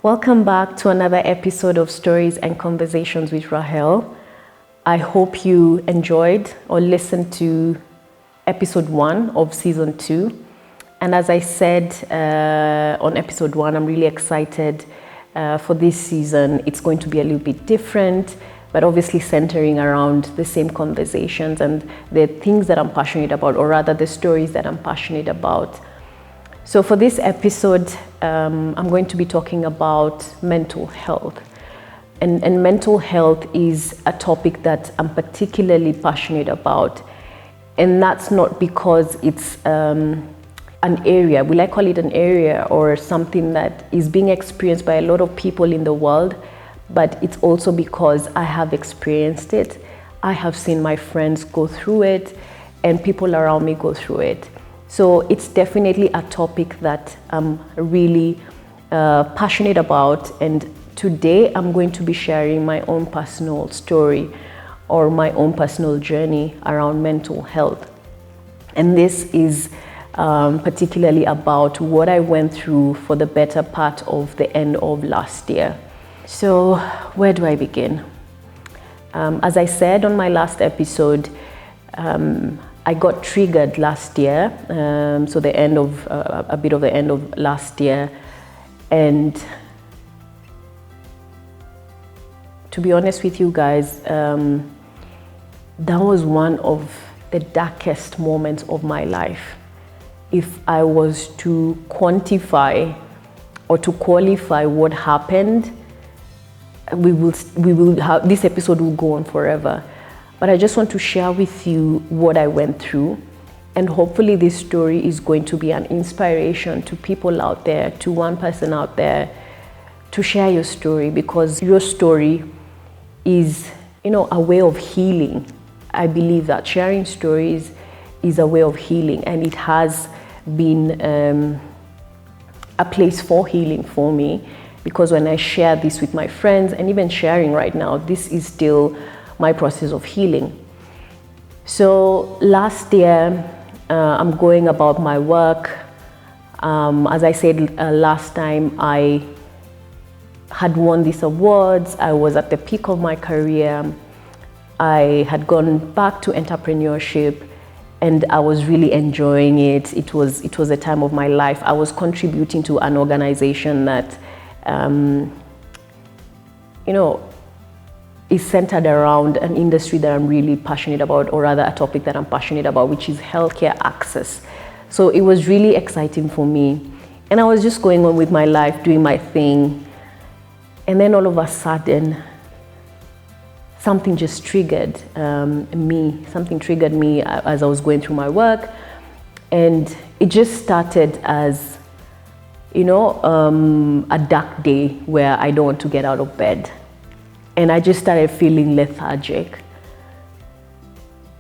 Welcome back to another episode of Stories and Conversations with Rahel. I hope you enjoyed or listened to episode 1 of season 2. And as I said on episode 1, I'm really excited for this season. It's going to be a little bit different, but obviously centering around the same conversations and the things that I'm passionate about, or rather the stories that I'm passionate about. So for this episode, I'm going to be talking about mental health. And mental health is a topic that I'm particularly passionate about. And that's not because it's an area, will I call it an area, or something that is being experienced by a lot of people in the world, but it's also because I have experienced it. I have seen my friends go through it and people around me go through it. So it's definitely a topic that I'm really passionate about, and today I'm going to be sharing my own personal story or my own personal journey around mental health. And this is particularly about what I went through for the better part of the end of last year. So where do I begin? As I said on my last episode, I got triggered last year, so the end of a bit of the end of last year, and to be honest with you guys, that was one of the darkest moments of my life. If I was to quantify or to qualify what happened, we will have, this episode will go on forever. But I just want to share with you what I went through, and hopefully this story is going to be an inspiration to people out there, to one person out there, to share your story, because your story is, a way of healing. I believe that sharing stories is a way of healing, and it has been a place for healing for me, because when I share this with my friends, and even sharing right now, this is still my process of healing. So last year, I'm going about my work. As I said last time, I had won these awards. I was at the peak of my career. I had gone back to entrepreneurship, and I was really enjoying it. It was a time of my life. I was contributing to an organization that, is centered around an industry that I'm really passionate about, or rather a topic that I'm passionate about, which is healthcare access. So it was really exciting for me. And I was just going on with my life, doing my thing. And then all of a sudden, something just triggered me. Something triggered me as I was going through my work. And it just started as, a dark day where I don't want to get out of bed. And I just started feeling lethargic.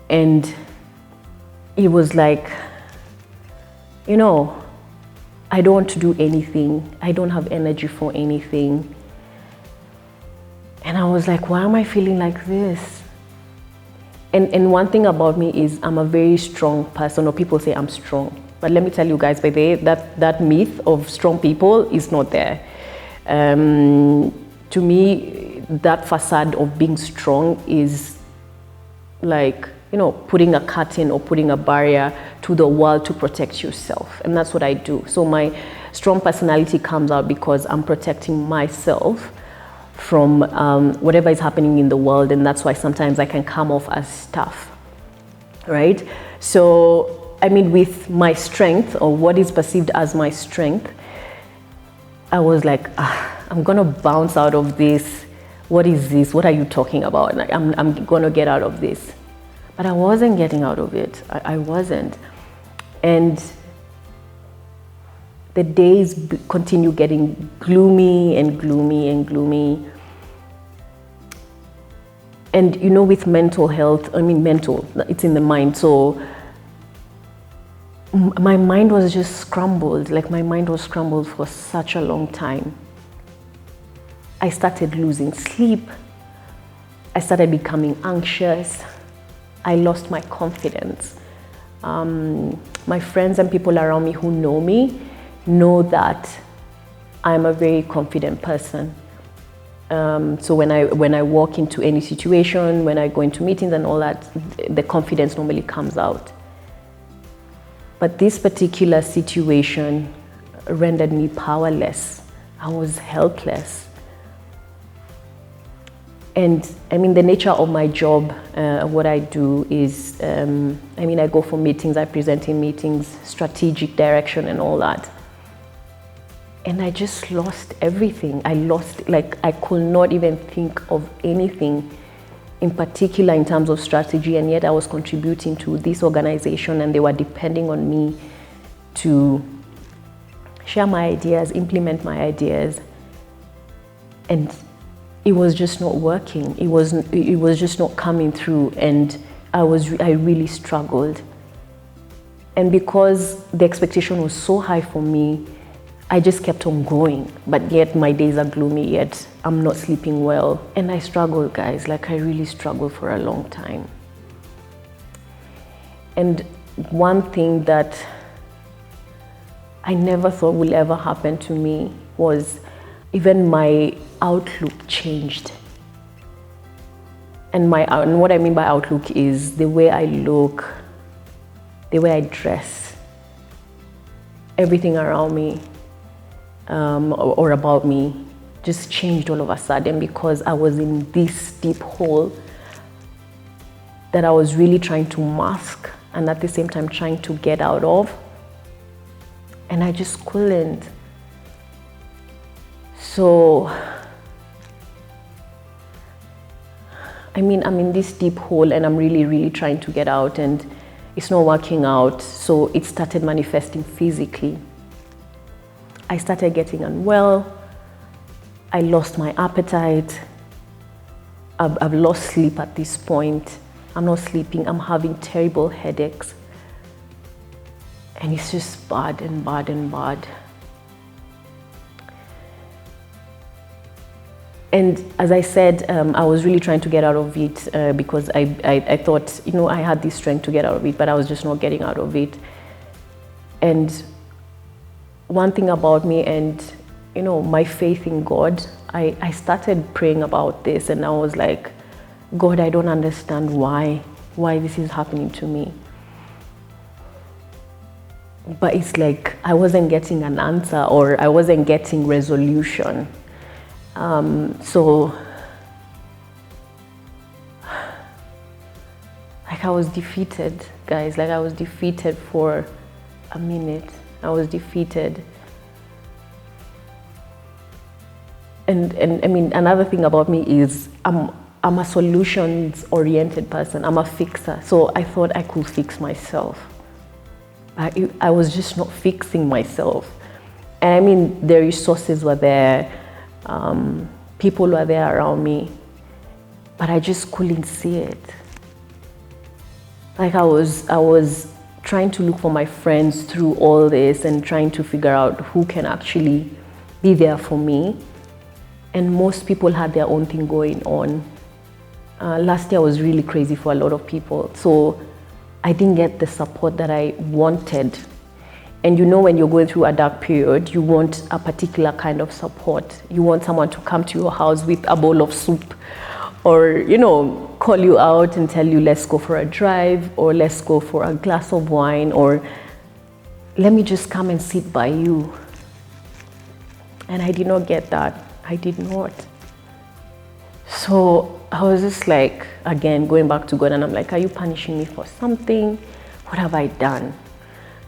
And it was like, I don't want to do anything. I don't have energy for anything. And I was like, why am I feeling like this? And one thing about me is I'm a very strong person, or people say I'm strong. But let me tell you guys, by the way, that myth of strong people is not there. To me, that facade of being strong is like, putting a curtain or putting a barrier to the world to protect yourself. And that's what I do. So my strong personality comes out because I'm protecting myself from whatever is happening in the world. And that's why sometimes I can come off as tough, right? So, with my strength, or what is perceived as my strength, I was like, I'm gonna bounce out of this. What is this? What are you talking about? Like, I'm gonna get out of this. But I wasn't getting out of it. I wasn't. And the days continue getting gloomy and gloomy and gloomy. And with mental health, mental, it's in the mind. So my mind was just scrambled. Like, my mind was scrambled for such a long time. I started losing sleep. I started becoming anxious. I lost my confidence. My friends and people around me who know me know that I'm a very confident person. So when I walk into any situation, when I go into meetings and all that, the confidence normally comes out. But this particular situation rendered me powerless. I was helpless. And I mean, the nature of my job, what I do is, I go for meetings, I present in meetings, strategic direction and all that. And I just lost everything. I could not even think of anything in particular in terms of strategy, and yet I was contributing to this organization and they were depending on me to share my ideas, implement my ideas. And it was just not working. It was just not coming through, and I really struggled. And because the expectation was so high for me, I just kept on going, but yet my days are gloomy, yet I'm not sleeping well. And I struggle, guys, I really struggled for a long time. And one thing that I never thought would ever happen to me was even my outlook changed. And what I mean by outlook is the way I look, the way I dress, everything around me. Or about me just changed all of a sudden, because I was in this deep hole that I was really trying to mask and at the same time trying to get out of, and I just couldn't. So I'm in this deep hole and I'm really trying to get out, and it's not working out. So it started manifesting physically. I started getting unwell. I lost my appetite. I've lost sleep at this point. I'm not sleeping. I'm having terrible headaches. And it's just bad and bad and bad. And as I said, I was really trying to get out of it because I thought, I had the strength to get out of it, but I was just not getting out of it. And one thing about me and, my faith in God, I started praying about this, and I was like, God, I don't understand why this is happening to me. But it's like I wasn't getting an answer, or I wasn't getting resolution. So I was defeated, guys. I was defeated for a minute. I was defeated. And another thing about me is I'm a solutions-oriented person. I'm a fixer. So I thought I could fix myself. I was just not fixing myself. And the resources were there. People were there around me. But I just couldn't see it. I was trying to look for my friends through all this and trying to figure out who can actually be there for me. And most people had their own thing going on. Last year was really crazy for a lot of people. So I didn't get the support that I wanted. And when you're going through a dark period, you want a particular kind of support. You want someone to come to your house with a bowl of soup, or, call you out and tell you, let's go for a drive, or let's go for a glass of wine, or let me just come and sit by you. And I did not get that. I did not. So I was just like, again, going back to God, and I'm like, are you punishing me for something? What have I done?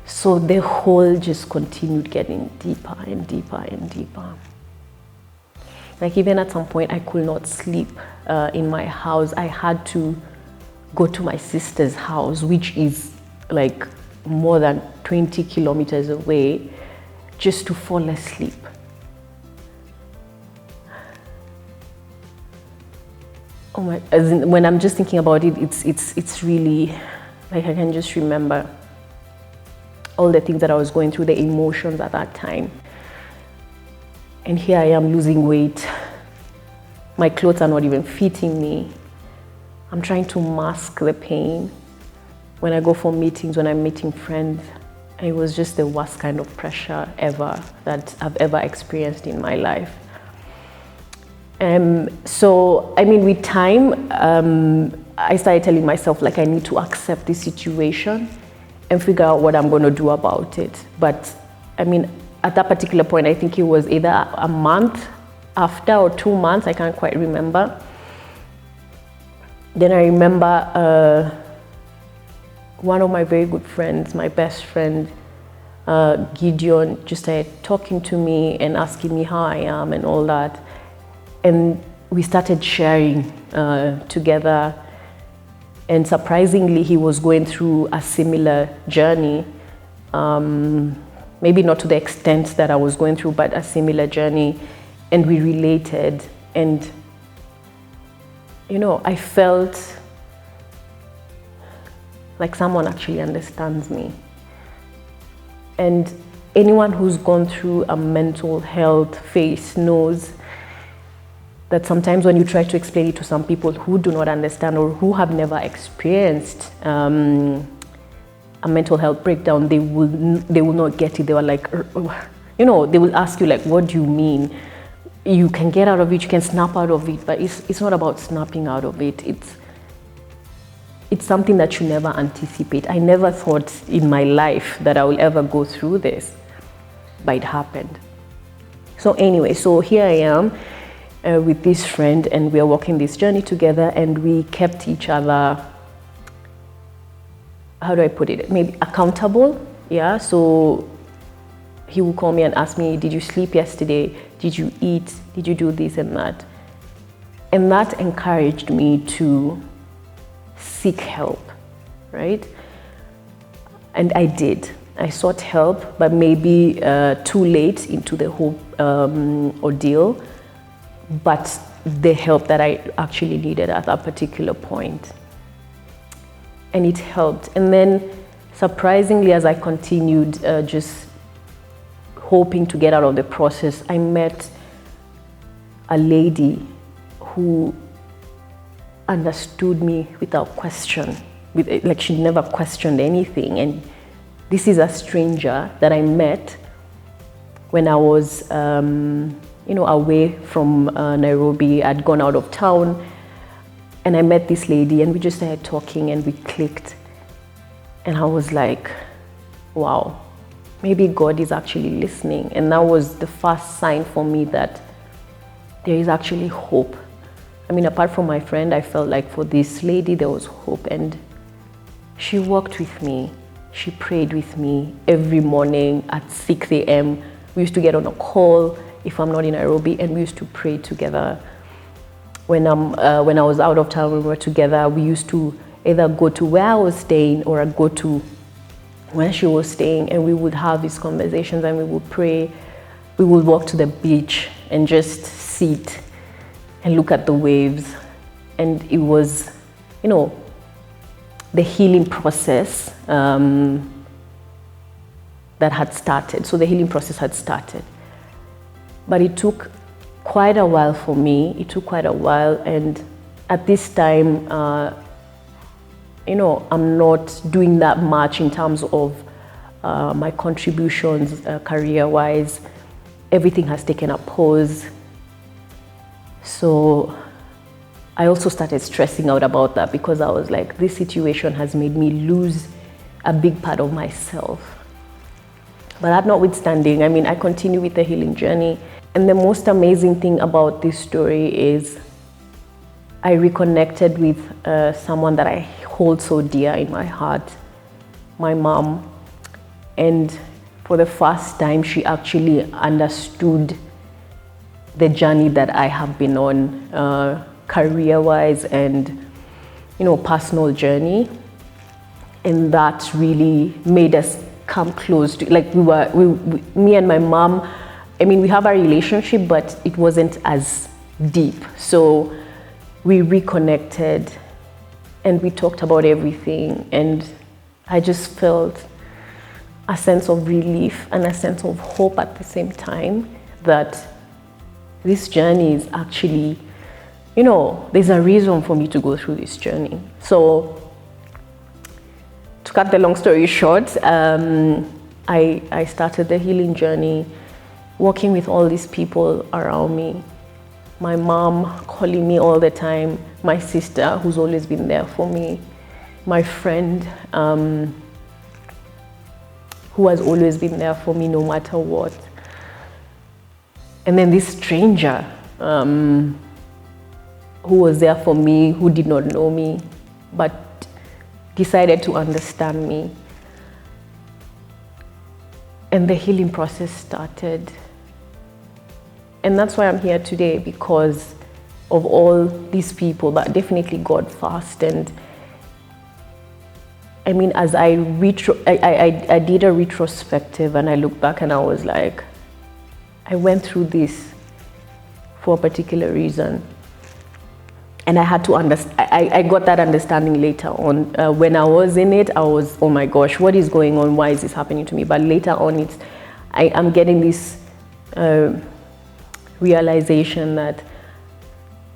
So the hole just continued getting deeper and deeper and deeper. Even at some point, I could not sleep in my house. I had to go to my sister's house, which is more than 20 kilometers away, just to fall asleep. Oh my! When I'm just thinking about it, it's really I can just remember all the things that I was going through, the emotions at that time. And here I am losing weight. My clothes are not even fitting me. I'm trying to mask the pain when I go for meetings, when I'm meeting friends. It was just the worst kind of pressure ever that I've ever experienced in my life. So, I mean, with time, I started telling myself, like, I need to accept this situation and figure out what I'm going to do about it. But, I mean, at that particular point, I think it was either a month after or 2 months, I can't quite remember. Then I remember one of my very good friends, my best friend, Gideon, just started talking to me and asking me how I am and all that. And we started sharing together. And surprisingly, he was going through a similar journey. Maybe not to the extent that I was going through, but a similar journey. And we related. And, you know, I felt like someone actually understands me. And anyone who's gone through a mental health phase knows that sometimes when you try to explain it to some people who do not understand or who have never experienced a mental health breakdown, they will not get it. They were like, you know, they will ask you like, what do you mean? You can get out of it, you can snap out of it, but it's not about snapping out of it. It's something that you never anticipate. I never thought in my life that I will ever go through this, but it happened. So anyway, so here I am with this friend, and we are walking this journey together, and we kept each other, how do I put it, maybe accountable, yeah? So he would call me and ask me, did you sleep yesterday? Did you eat? Did you do this and that? And that encouraged me to seek help, right? And I did. I sought help, but maybe too late into the whole ordeal, but the help that I actually needed at that particular point. And it helped. And then surprisingly, as I continued just hoping to get out of the process, I met a lady who understood me without question, like she never questioned anything. And this is a stranger that I met when I was, you know, away from Nairobi. I'd gone out of town, and I met this lady, and we just started talking, and we clicked. And I was like, wow, maybe God is actually listening. And that was the first sign for me that there is actually hope. I mean, apart from my friend, I felt like for this lady, there was hope. And she walked with me. She prayed with me every morning at 6 a.m. We used to get on a call if I'm not in Nairobi, and we used to pray together. When I was out of town, we were together. We used to either go to where I was staying or I'd go to where she was staying, and we would have these conversations and we would pray. We would walk to the beach and just sit and look at the waves. And it was, you know, the healing process that had started. So the healing process had started. But it took quite a while for me. It took quite a while. And at this time, you know, I'm not doing that much in terms of my contributions career-wise. Everything has taken a pause. So I also started stressing out about that, because I was like, this situation has made me lose a big part of myself. But that notwithstanding, I mean, I continue with the healing journey. And the most amazing thing about this story is I reconnected with someone that I hold so dear in my heart, my mom. And for the first time, she actually understood the journey that I have been on, career-wise and, you know, personal journey. And that really made us come close to, like, me and my mom, I mean, we have a relationship, but it wasn't as deep. So we reconnected and we talked about everything. And I just felt a sense of relief and a sense of hope at the same time, that this journey is actually, you know, there's a reason for me to go through this journey. So to cut the long story short, I started the healing journey working with all these people around me. My mom calling me all the time, my sister who's always been there for me, my friend who has always been there for me no matter what. And then this stranger who was there for me, who did not know me, but decided to understand me. And the healing process started. And that's why I'm here today, because of all these people, but definitely God first. And I mean, as I did a retrospective and I look back and I was like, I went through this for a particular reason. And I had to understand, I got that understanding later on. When I was in it, I was, oh my gosh, what is going on? Why is this happening to me? But later on, I'm getting this realization that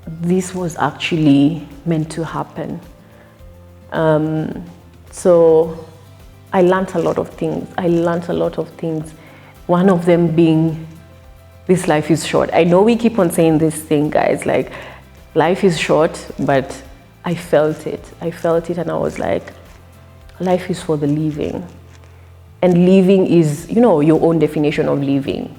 this was actually meant to happen. So I learned a lot of things. One of them being, this life is short. I know we keep on saying this thing, guys, like life is short, but I felt it and I was like, life is for the living. And living is, your own definition of living.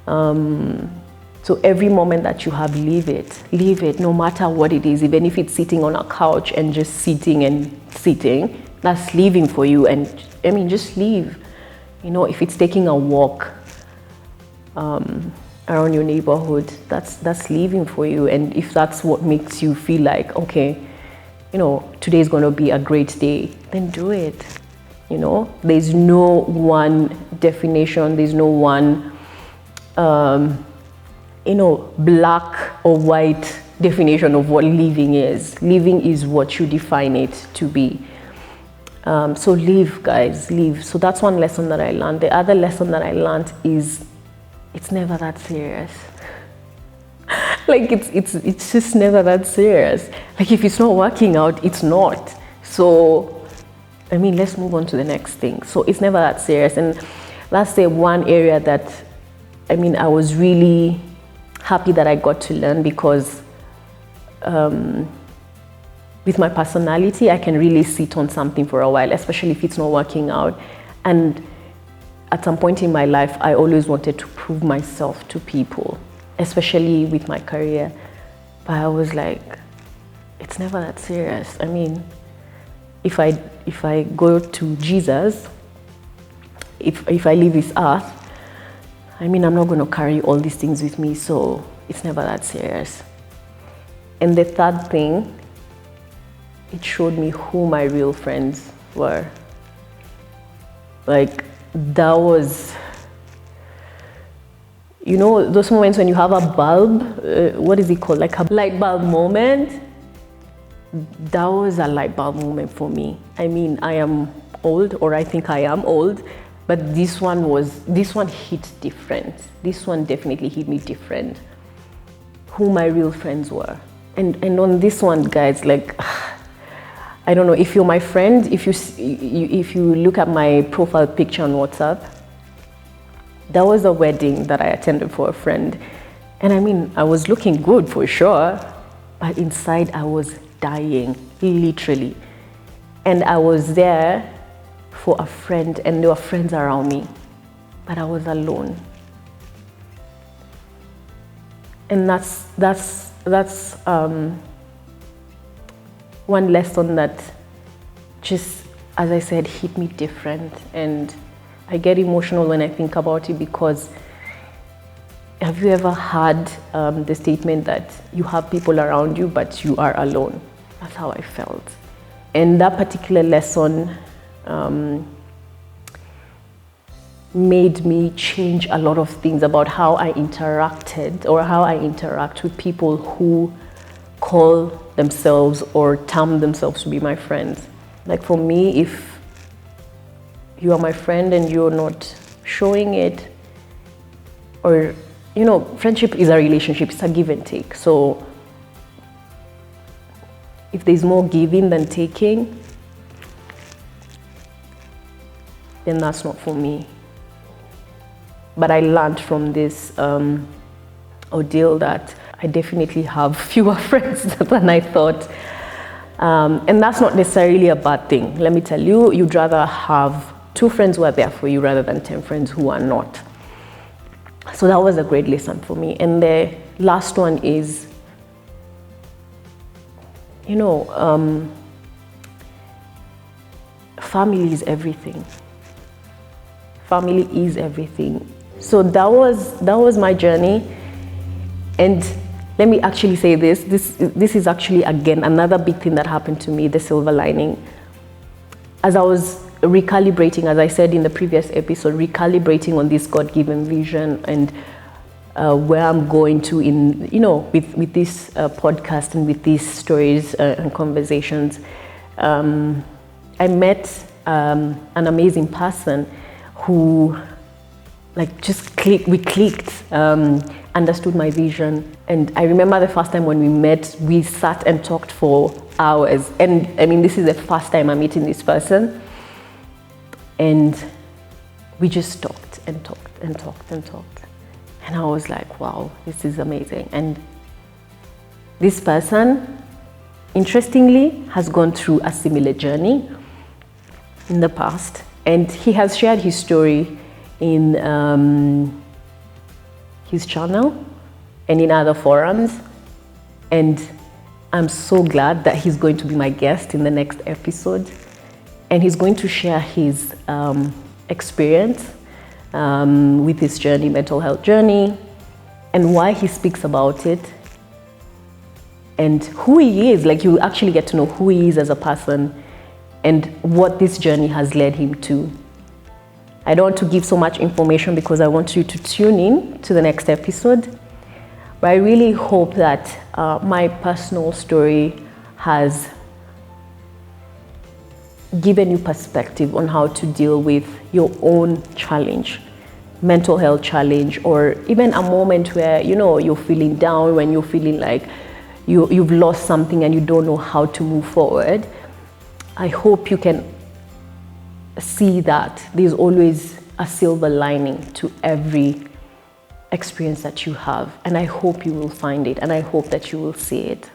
So every moment that you have, live it, no matter what it is. Even if it's sitting on a couch and just sitting, that's living for you. And I mean, just live. If it's taking a walk around your neighborhood, that's living for you. And if that's what makes you feel like, okay, today is going to be a great day, then do it. There's no one definition, there's no one black or white definition of what living is. Living is what you define it to be. So live, guys, live. So that's one lesson that I learned. The other lesson that I learned is it's never that serious. Like it's just never that serious. Like if it's not working out, it's not. So I mean, let's move on to the next thing. So it's never that serious. And that's the one area that I was really happy that I got to learn, because with my personality, I can really sit on something for a while, especially if it's not working out. And at some point in my life, I always wanted to prove myself to people, especially with my career. But I was like, it's never that serious. I mean, if I go to Jesus, if I leave this earth, I'm not going to carry all these things with me, so it's never that serious. And the third thing, it showed me who my real friends were. Like, that was, those moments when you have a bulb, what is it called? Like a light bulb moment. That was a light bulb moment for me. I mean, I am old, or I think I am old, but this one hit different. This one definitely hit me different. Who my real friends were. And on this one, guys, like, I don't know, if you're my friend, if you look at my profile picture on WhatsApp, that was a wedding that I attended for a friend. And I was looking good for sure, but inside I was dying, literally. And I was there for a friend, and there were friends around me, but I was alone. And that's one lesson that just, as I said, hit me different. And I get emotional when I think about it, because have you ever heard the statement that you have people around you, but you are alone? That's how I felt. And that particular lesson made me change a lot of things about how I interacted, or how I interact with people who call themselves or term themselves to be my friends. Like, for me, if you are my friend and you're not showing it, or friendship is a relationship, it's a give and take. So if there's more giving than taking, then that's not for me. But I learned from this ordeal that I definitely have fewer friends than I thought. And that's not necessarily a bad thing. Let me tell you, you'd rather have 2 friends who are there for you rather than 10 friends who are not. So that was a great lesson for me. And the last one is, family is everything. Family is everything. So that was my journey. And let me actually say this is actually, again, another big thing that happened to me, the silver lining. As I was recalibrating, as I said in the previous episode, recalibrating on this God-given vision and where I'm going to with this podcast and with these stories and conversations, I met an amazing person who we clicked, understood my vision. And I remember the first time when we met, we sat and talked for hours. And I mean, this is the first time I'm meeting this person. And we just talked and talked and talked and talked. And I was like, wow, this is amazing. And this person, interestingly, has gone through a similar journey in the past. And he has shared his story in his channel and in other forums. And I'm so glad that he's going to be my guest in the next episode. And he's going to share his experience with his journey, mental health journey, and why he speaks about it, and who he is. Like, you actually get to know who he is as a person and what this journey has led him to. I don't want to give so much information because I want you to tune in to the next episode. But I really hope that my personal story has given you perspective on how to deal with your own challenge, mental health challenge, or even a moment where you're feeling down, when you're feeling like you've lost something and you don't know how to move forward. I hope you can see that there's always a silver lining to every experience that you have, and I hope you will find it, and I hope that you will see it.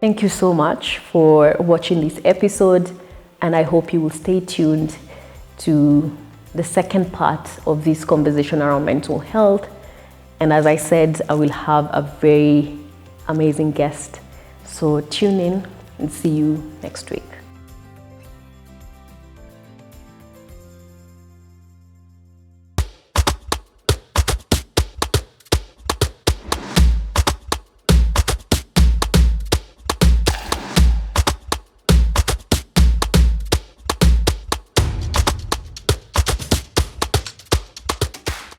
Thank you so much for watching this episode, and I hope you will stay tuned to the second part of this conversation around mental health. And as I said, I will have a very amazing guest. So tune in and see you next week.